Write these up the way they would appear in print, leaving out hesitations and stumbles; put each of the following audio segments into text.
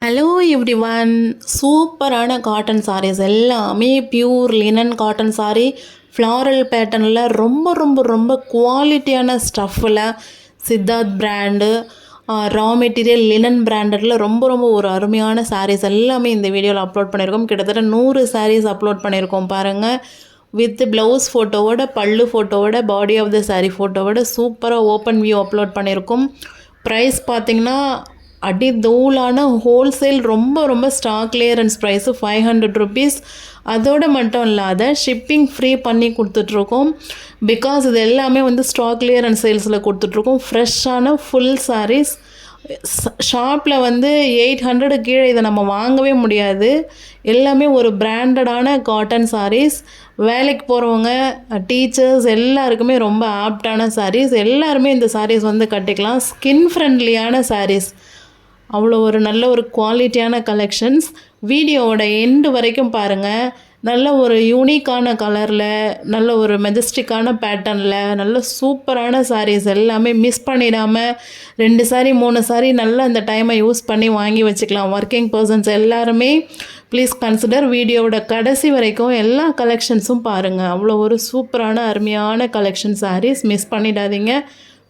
Hello everyone, சூப்பரான cotton sarees எல்லாமே pure linen cotton saree floral பேட்டர்னில் ரொம்ப ரொம்ப ரொம்ப குவாலிட்டியான ஸ்டஃப்பில் Siddharth brand raw material linen பிராண்டடில் ரொம்ப ரொம்ப ஒரு அருமையான சாரீஸ் எல்லாமே இந்த வீடியோவில் அப்லோட் பண்ணியிருக்கோம். கிட்டத்தட்ட 100 சாரீஸ் அப்லோட் பண்ணியிருக்கோம் பாருங்கள். வித் ப்ளவுஸ் ஃபோட்டோவோட, பல்லு ஃபோட்டோவோட, பாடி ஆஃப் த சாரீ ஃபோட்டோவோட சூப்பராக ஓப்பன் வியூ அப்லோட் பண்ணியிருக்கோம். ப்ரைஸ் பார்த்திங்கன்னா அடி தூளான ஹோல்சேல் ரொம்ப ரொம்ப ஸ்டாக் கிளியரன்ஸ் ப்ரைஸு 500 ருபீஸ். அதோடு மட்டும் இல்லாத ஷிப்பிங் ஃப்ரீ பண்ணி கொடுத்துட்ருக்கோம். பிகாஸ் இது எல்லாமே ஸ்டாக் கிளியரன்ஸ் சேல்ஸில் கொடுத்துட்ருக்கோம். ஃப்ரெஷ்ஷான ஃபுல் சாரீஸ். ஷாப்பில் 800 கீழே இதை நம்ம வாங்கவே முடியாது. எல்லாமே ஒரு பிராண்டடான காட்டன் சாரீஸ். வேலைக்கு போகிறவங்க, டீச்சர்ஸ் எல்லாருக்குமே ரொம்ப ஆப்டான சாரீஸ். எல்லாருமே இந்த சாரீஸ் கட்டிக்கலாம். ஸ்கின் ஃப்ரெண்ட்லியான சாரீஸ். அவ்வளோ ஒரு நல்ல ஒரு குவாலிட்டியான கலெக்ஷன்ஸ். வீடியோவோட எண்டு வரைக்கும் பாருங்கள். நல்ல ஒரு யூனிக்கான கலரில், நல்ல ஒரு மெஜஸ்டிக்கான பேட்டர்னில், நல்ல சூப்பரான சாரீஸ் எல்லாமே மிஸ் பண்ணிடாமல் 2 சாரீ 3 சாரீ நல்லா இந்த டைமை யூஸ் பண்ணி வாங்கி வச்சுக்கலாம். ஒர்க்கிங் பர்சன்ஸ் எல்லாருமே ப்ளீஸ் கன்சிடர். வீடியோவோட கடைசி வரைக்கும் எல்லா கலெக்ஷன்ஸும் பாருங்கள். அவ்வளோ ஒரு சூப்பரான அருமையான கலெக்ஷன் சாரீஸ் மிஸ் பண்ணிடாதீங்க.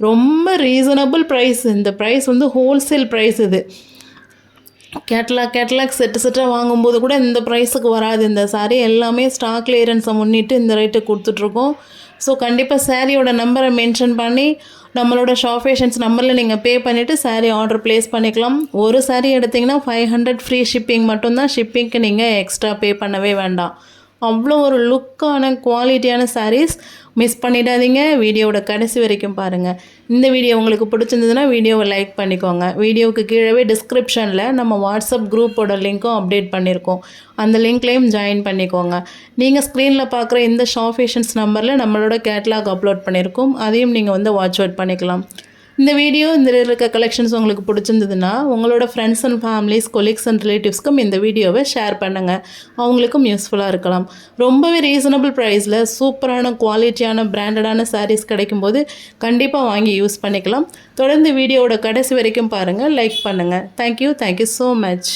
ரொம்ப ரீசனபிள் ப்ரைஸ். இந்த ப்ரைஸ் ஹோல்சேல் ப்ரைஸ். இது கேட்லாக் செட்டாக வாங்கும்போது கூட இந்த ப்ரைஸுக்கு வராது. இந்த சாரீ எல்லாமே ஸ்டாக் கிளியரன்ஸை முன்னிட்டு இந்த ரேட்டு கொடுத்துட்ருக்கோம். ஸோ கண்டிப்பாக சாரியோட நம்பரை மென்ஷன் பண்ணி நம்மளோட ஷாஃபேஷன்ஸ் நம்பரில் நீங்கள் பே பண்ணிவிட்டு சாரீ ஆர்டர் ப்ளேஸ் பண்ணிக்கலாம். ஒரு சாரீ எடுத்திங்கன்னா 500 ஃப்ரீ ஷிப்பிங் மட்டும்தான். ஷிப்பிங்க்கு நீங்கள் எக்ஸ்ட்ரா பே பண்ணவே வேண்டாம். அவ்வளோ ஒரு லுக்கான குவாலிட்டியான சாரீஸ் மிஸ் பண்ணிடாதீங்க. வீடியோவோட கடைசி வரைக்கும் பாருங்கள். இந்த வீடியோ உங்களுக்கு பிடிச்சிருந்ததுன்னா வீடியோவை லைக் பண்ணிக்கோங்க. வீடியோவுக்கு கீழே டிஸ்கிரிப்ஷனில் நம்ம வாட்ஸ்அப் குரூப்போட லிங்க்கும் அப்டேட் பண்ணியிருக்கோம். அந்த லிங்க்லேயும் ஜாயின் பண்ணிக்கோங்க. நீங்கள் ஸ்க்ரீனில் பார்க்குற இந்த ஷாஃபேஷன்ஸ் நம்பரில் நம்மளோட கேட்லாக் அப்லோட் பண்ணியிருக்கோம். அதையும் நீங்கள் வாட்ச் அவுட் பண்ணிக்கலாம். இந்த வீடியோ இந்த இருக்க கலெக்ஷன்ஸ் உங்களுக்கு பிடிச்சிருந்ததுன்னா உங்களோட friends and families, colleagues and ரிலேட்டிவ்ஸ்க்கும் இந்த வீடியோவை ஷேர் பண்ணுங்கள். அவங்களுக்கும் யூஸ்ஃபுல்லாக இருக்கலாம். ரொம்பவே ரீசனபிள் ப்ரைஸில் சூப்பரான குவாலிட்டியான பிராண்டடான சாரீஸ் கிடைக்கும்போது கண்டிப்பாக வாங்கி யூஸ் பண்ணிக்கலாம். தொடர்ந்து வீடியோவோட கடைசி வரைக்கும் பாருங்கள், லைக் பண்ணுங்கள். Thank you so much.